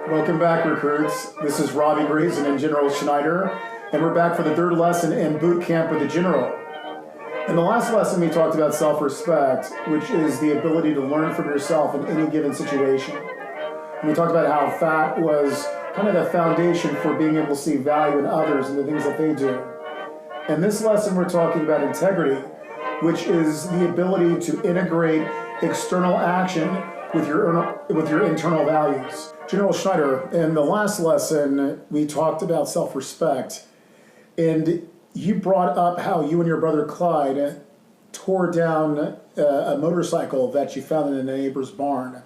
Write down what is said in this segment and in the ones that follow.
Welcome back, recruits. This is Robbie Grayson and General Schneider, and we're back for the third lesson in boot camp with the General. In the last lesson, we talked about self-respect, which is the ability to learn from yourself in any given situation. And we talked about how that was kind of the foundation for being able to see value in others and the things that they do. In this lesson, we're talking about integrity, which is the ability to integrate external action with your internal values. General Schneider, in the last lesson, we talked about self-respect, and you brought up how you and your brother Clyde tore down a motorcycle that you found in a neighbor's barn.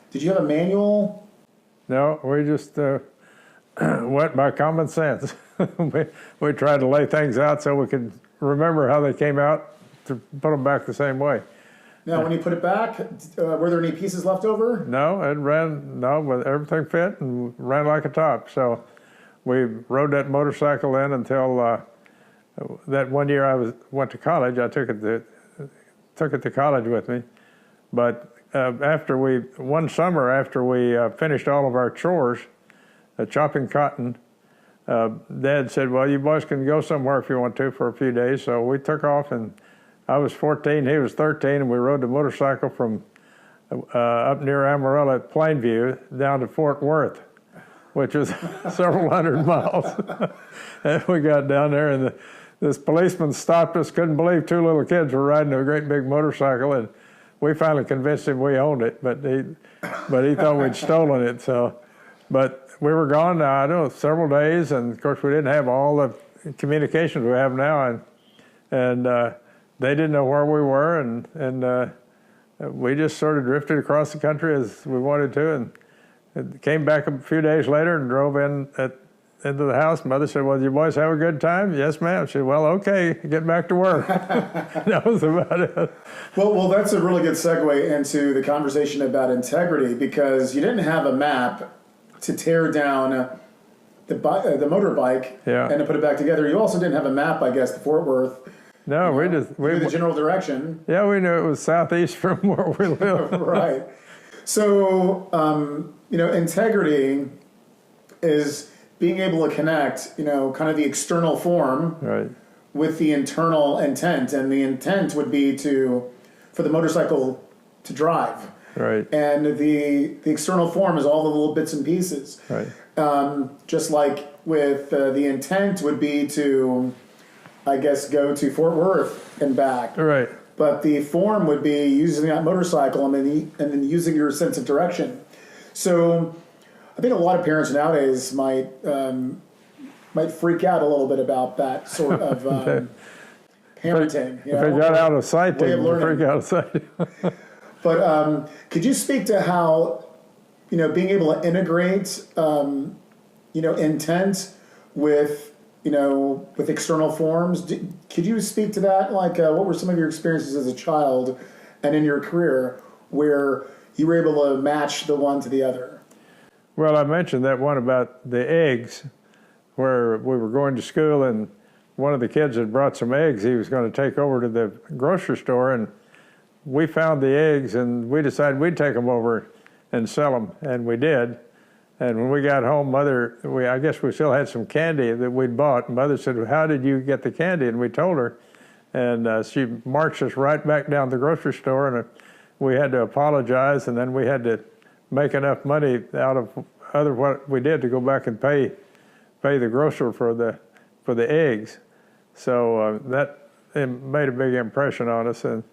Did you have a manual? No, we just went by common sense. we tried to lay things out so we could remember how they came out to put them back the same way. Now, when you put it back, were there any pieces left over? No, it ran, but everything fit and ran like a top. So we rode that motorcycle in until that one year I went to college. I took it to college with me. But one summer after we finished all of our chores, chopping cotton, Dad said, well, you boys can go somewhere if you want to for a few days. So we took off, and I was 14, he was 13, and we rode the motorcycle from up near Amarillo at Plainview down to Fort Worth, which was several hundred miles. And we got down there, and this policeman stopped us, couldn't believe two little kids were riding a great big motorcycle, and we finally convinced him we owned it, but he thought we'd stolen it. So, but we were gone, I don't know, several days, and of course we didn't have all the communications we have now, and they didn't know where we were, and we just sort of drifted across the country as we wanted to, and came back a few days later and drove into the house. Mother said, well, you boys have a good time? Yes, ma'am. She said, well, okay, get back to work. That was about it. Well, that's a really good segue into the conversation about integrity, because you didn't have a map to tear down the motorbike and to put it back together. You also didn't have a map, I guess, to Fort Worth. No, we knew the general direction. Yeah, we knew it was southeast from where we live. Right. So, integrity is being able to connect, kind of the external form with the internal intent. And the intent would be for the motorcycle to drive. Right. And the external form is all the little bits and pieces. Right. Just like with the intent would be to, I guess, go to Fort Worth and back. Right. But the form would be using that motorcycle and then using your sense of direction. So I think a lot of parents nowadays might freak out a little bit about that sort of parenting. If they got out of sight, they would freak out of sight. But could you speak to how, being able to integrate, intent with external forms? Could you speak to that? Like, what were some of your experiences as a child and in your career where you were able to match the one to the other? Well, I mentioned that one about the eggs, where we were going to school, and one of the kids had brought some eggs he was going to take over to the grocery store, and we found the eggs, and we decided we'd take them over and sell them, and we did. And when we got home, I guess we still had some candy that we'd bought. Mother said, well, how did you get the candy? And we told her. And she marched us right back down to the grocery store, and we had to apologize, and then we had to make enough money out of what we did to go back and pay the grocer for the eggs. So that made a big impression on us. And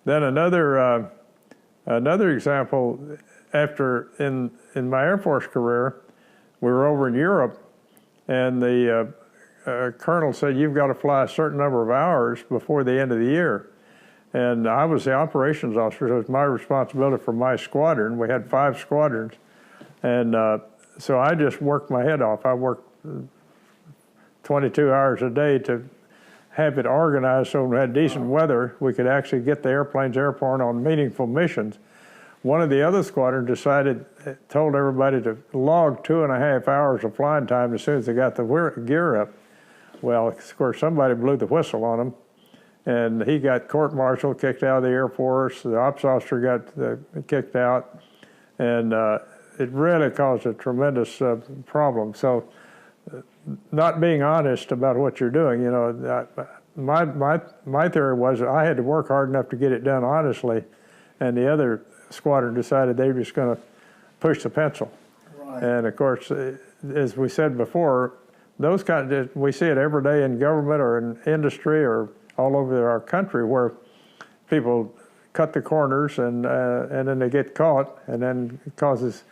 then another example, after in my Air Force career, we were over in Europe, and the colonel said, you've got to fly a certain number of hours before the end of the year. And I was the operations officer, so it was my responsibility for my squadron. We had 5 squadrons. And so I just worked my head off. I worked 22 hours a day to have it organized so when we had decent weather, we could actually get the airplanes airborne on meaningful missions. One of the other squadrons told everybody to log 2.5 hours of flying time as soon as they got the gear up. Well, of course, somebody blew the whistle on him, and he got court-martialed, kicked out of the Air Force. The ops officer got kicked out, and it really caused a tremendous problem. So, not being honest about what you're doing, you know, my theory was I had to work hard enough to get it done honestly, and the other squadron decided they were just going to push the pencil. Right. And of course, as we said before, those kind of, we see it every day in government or in industry or all over our country where people cut the corners and then they get caught, and then it causes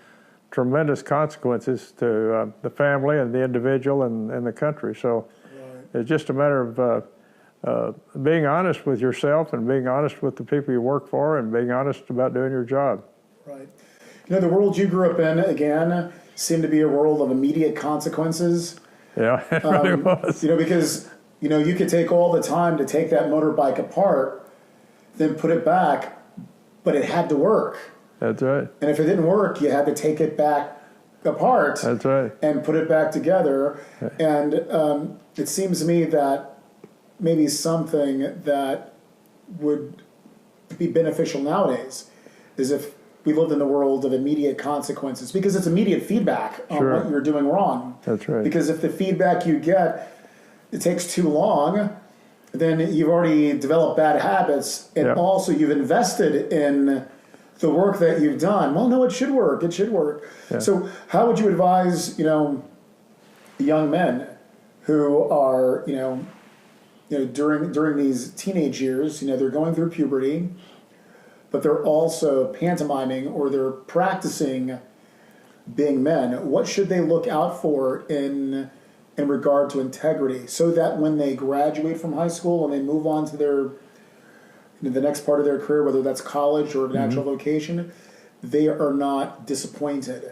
tremendous consequences to the family and the individual and the country. So Right. it's just a matter of being honest with yourself and being honest with the people you work for and being honest about doing your job. Right. You know, the world you grew up in, again, seemed to be a world of immediate consequences. Yeah, it really was. You know, because, you know, you could take all the time to take that motorbike apart, then put it back, but it had to work. That's right. And if it didn't work, you had to take it back apart. That's right. And put it back together. Right. And it seems to me that maybe something that would be beneficial nowadays is if we lived in the world of immediate consequences, because it's immediate feedback on Sure. what you're doing wrong. That's right. Because if the feedback you get, it takes too long, then you've already developed bad habits, and Yeah. also you've invested in the work that you've done. Well, no, it should work. It should work. Yeah. So how would you advise, you know, young men who are, you know, during these teenage years, you know, they're going through puberty, but they're also pantomiming or they're practicing being men. What should they look out for in regard to integrity, so that when they graduate from high school and they move on to their the next part of their career, whether that's college or an actual vocation, they are not disappointed?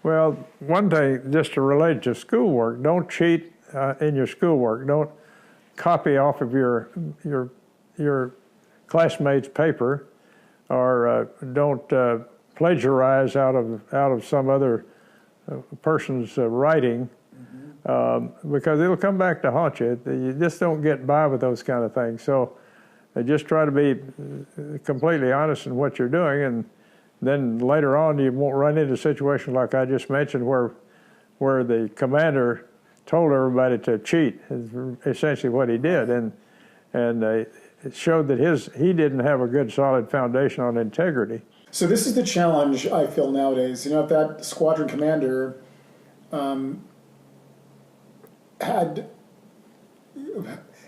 Well, one thing, just to relate to schoolwork, don't cheat in your schoolwork. Don't copy off of your classmates' paper, or don't plagiarize out of some other person's writing, because it'll come back to haunt you. You just don't get by with those kind of things. So just try to be completely honest in what you're doing, and then later on you won't run into situations like I just mentioned where the commander told everybody to cheat, is essentially what he did, and it showed that he didn't have a good solid foundation on integrity. So this is the challenge I feel nowadays. You know, if that squadron commander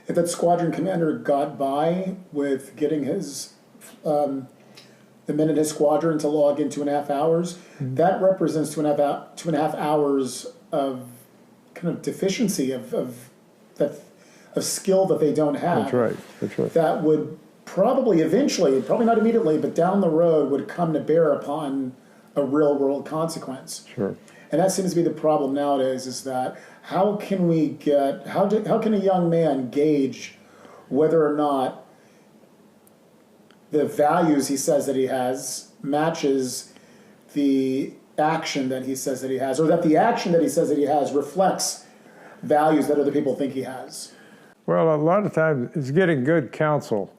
if that squadron commander got by with getting his the men in his squadron to log in 2.5 hours, that represents 2.5 hours of kind of deficiency of skill that they don't have. That's right. That's right. That would probably eventually, probably not immediately, but down the road would come to bear upon a real world consequence. Sure. And that seems to be the problem nowadays, is that how can a young man gauge whether or not the values he says that he has matches the action that he says that he has, or that the action that he says that he has reflects values that other people think he has? Well, a lot of times it's getting good counsel.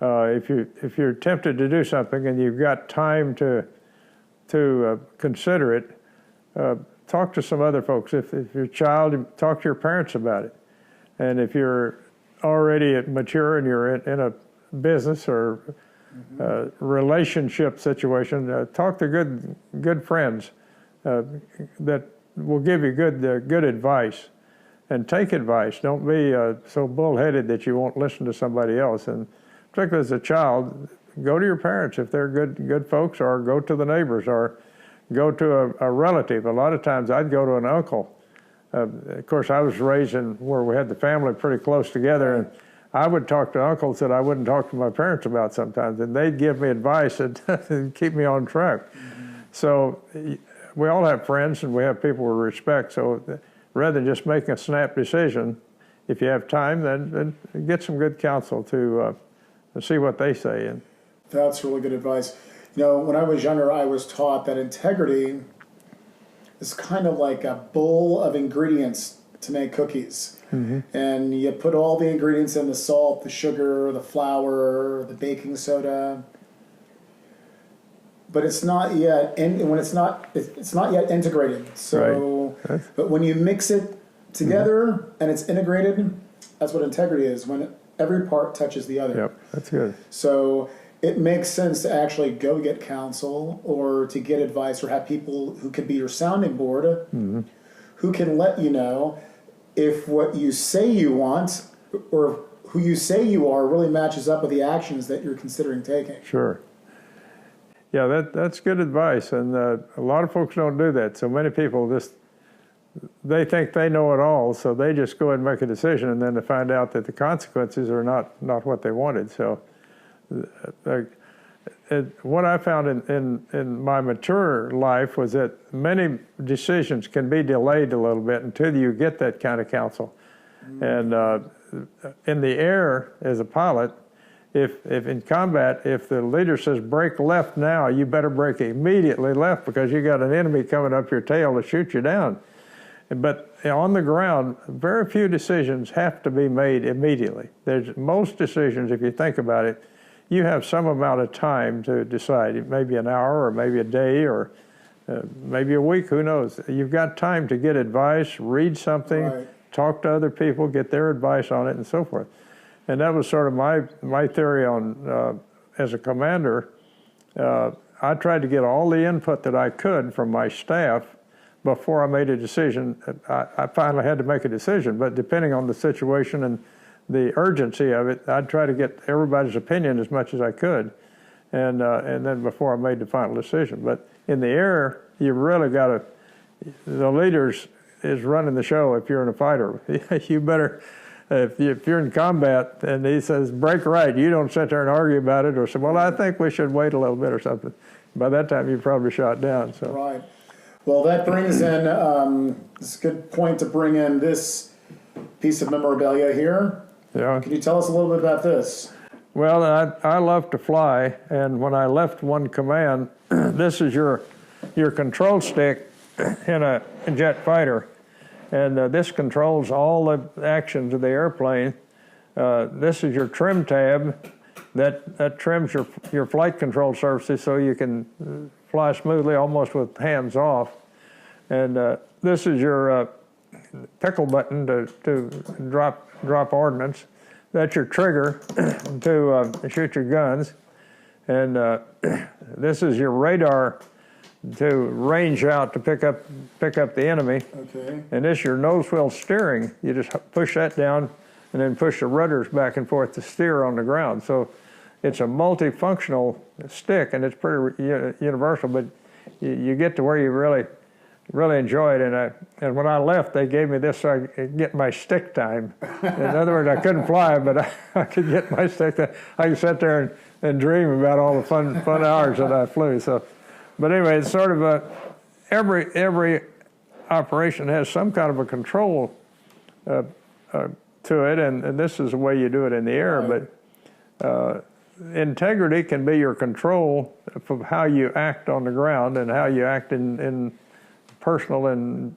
If you're tempted to do something and you've got time to consider it, talk to some other folks. If you're a child, talk to your parents about it. And if you're already mature and you're in a business or relationship situation, talk to good friends that will give you good advice. And take advice. Don't be so bullheaded that you won't listen to somebody else. And particularly as a child, go to your parents if they're good folks, or go to the neighbors, or go to a relative. A lot of times I'd go to an uncle. Of course, I was raised in where we had the family pretty close together, and I would talk to uncles that I wouldn't talk to my parents about sometimes, and they'd give me advice and keep me on track. So we all have friends, and we have people we respect. So rather than just making a snap decision, if you have time, then get some good counsel to see what they say. And that's really good advice. You know, when I was younger, I was taught that integrity is kind of like a bowl of ingredients to make cookies. And you put all the ingredients in: the salt, the sugar, the flour, the baking soda. but it's not yet, and when it's not yet integrated. So, Right. but when you mix it together and it's integrated, that's what integrity is. When every part touches the other. Yep, that's good. So it makes sense to actually go get counsel or to get advice or have people who could be your sounding board, who can let you know if what you say you want or who you say you are really matches up with the actions that you're considering taking. Sure. Yeah, that's good advice, and a lot of folks don't do that. So many people they think they know it all, so they just go ahead and make a decision, and then they find out that the consequences are not what they wanted. So what I found in my mature life was that many decisions can be delayed a little bit until you get that kind of counsel. And in the air, as a pilot, if in combat, if the leader says break left now, you better break immediately left because you got an enemy coming up your tail to shoot you down. But on the ground, very few decisions have to be made immediately. Most decisions, if you think about it, you have some amount of time to decide. Maybe an hour, or maybe a day, or maybe a week. Who knows? You've got time to get advice, read something, Right. talk to other people, get their advice on it, and so forth. And that was sort of my theory on as a commander. I tried to get all the input that I could from my staff before I made a decision. I finally had to make a decision, but depending on the situation and the urgency of it, I'd try to get everybody's opinion as much as I could, and then before I made the final decision. But in the air, you really got to, the leaders is running the show if you're in a fighter. You better, if you're in combat and he says break right, you don't sit there and argue about it or say, well, I think we should wait a little bit or something. By that time, you're probably shot down. So. Right. Well, that brings in, it's a good point to bring in this piece of memorabilia here. Yeah. Can you tell us a little bit about this? Well, I love to fly, and when I left one command, this is your control stick in a jet fighter, and this controls all the actions of the airplane. This is your trim tab that trims your flight control surfaces so you can fly smoothly, almost with hands off. And this is your pickle button to drop ordnance. That's your trigger to shoot your guns. And this is your radar to range out to pick up the enemy. Okay. And this is your nose wheel steering. You just push that down and then push the rudders back and forth to steer on the ground. So it's a multifunctional stick, and it's pretty universal, but you get to where you really enjoy it. And when I left, they gave me this so I could get my stick time. In other words, I couldn't fly, but I could get my stick time. I could sit there and dream about all the fun hours that I flew. So, but anyway, it's sort of every operation has some kind of a control to it, and this is the way you do it in the air. Right. But integrity can be your control of how you act on the ground and how you act in personal and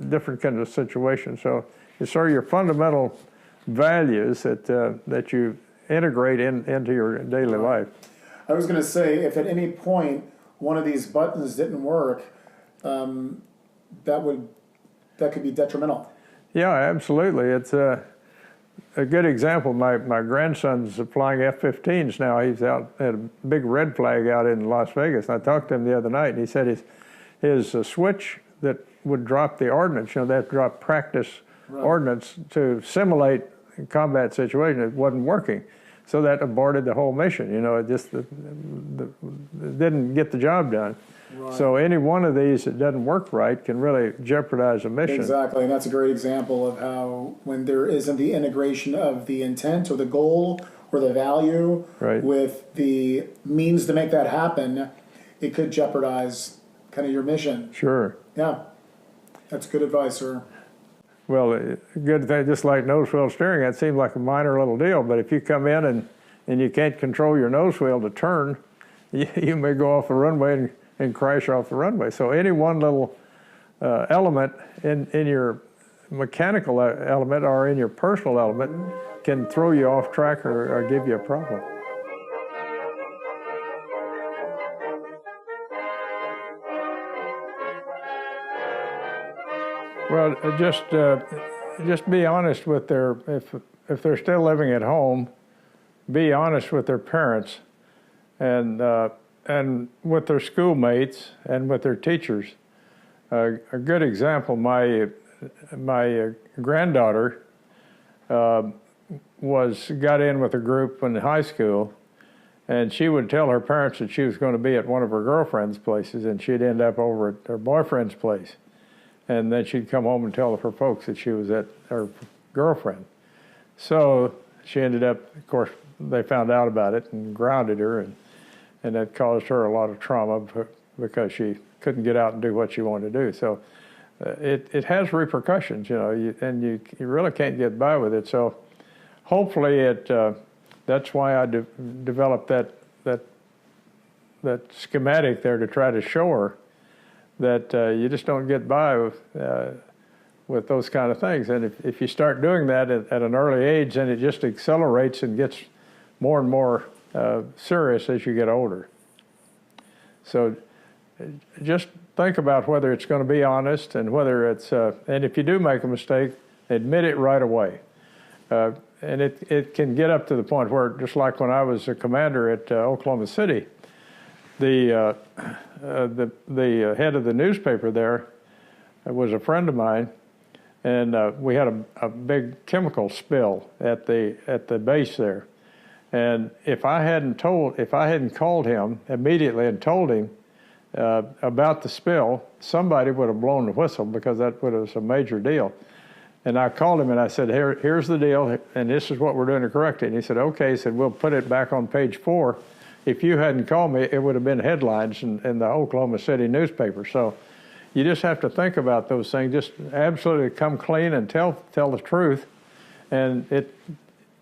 different kinds of situations. So it's sort of your fundamental values that you integrate into your daily life. I was going to say, if at any point one of these buttons didn't work, that could be detrimental. Yeah, absolutely. It's a good example. My grandson's flying F-15s now. He's out at a big red flag out in Las Vegas. And I talked to him the other night, and he said his switch that would drop the ordnance, they have to drop practice ordnance to simulate a combat situation. It wasn't working. So that aborted the whole mission. It just it didn't get the job done. Right. So any one of these that doesn't work right can really jeopardize a mission. Exactly, and that's a great example of how when there isn't the integration of the intent or the goal or the value with the means to make that happen, it could jeopardize kind of your mission. Sure. Yeah, that's good advice, sir. Well, good thing, just like nose wheel steering, that seems like a minor little deal, but if you come in and you can't control your nose wheel to turn, you may go off the runway and crash off the runway. So any one little element in your mechanical element or in your personal element can throw you off track or give you a problem. Well, just be honest with their, if they're still living at home, be honest with their parents and with their schoolmates and with their teachers. A good example, my granddaughter got in with a group in high school, and she would tell her parents that she was going to be at one of her girlfriend's places, and she'd end up over at her boyfriend's place. And then she'd come home and tell her folks that she was at her girlfriend. So she ended up, of course, they found out about it and grounded her, and that caused her a lot of trauma because she couldn't get out and do what she wanted to do. So it has repercussions, you know, and you really can't get by with it. So hopefully that's why I developed that schematic there to try to show her that you just don't get by with those kind of things. And if you start doing that at an early age, then it just accelerates and gets more and more serious as you get older. So just think about whether it's going to be honest and whether it's, and if you do make a mistake, admit it right away. And it can get up to the point where, just like when I was a commander at Oklahoma City, the head of the newspaper there was a friend of mine, and we had a big chemical spill at the base there. And if I hadn't called him immediately and told him about the spill, somebody would have blown the whistle, because that was a major deal. And I called him and I said, here's the deal, and this is what we're doing to correct it. And he said, okay. He said, we'll put it back on page 4. If you hadn't called me, it would have been headlines in the Oklahoma City newspaper. So you just have to think about those things. Just absolutely come clean and tell the truth. And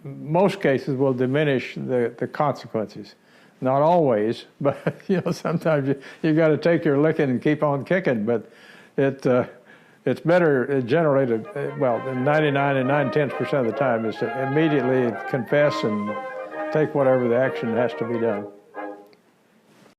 most cases will diminish the consequences. Not always, but you know, sometimes you got to take your licking and keep on kicking. But it's better generally to, well, 99 and 9/10% of the time is to immediately confess and take whatever the action has to be done.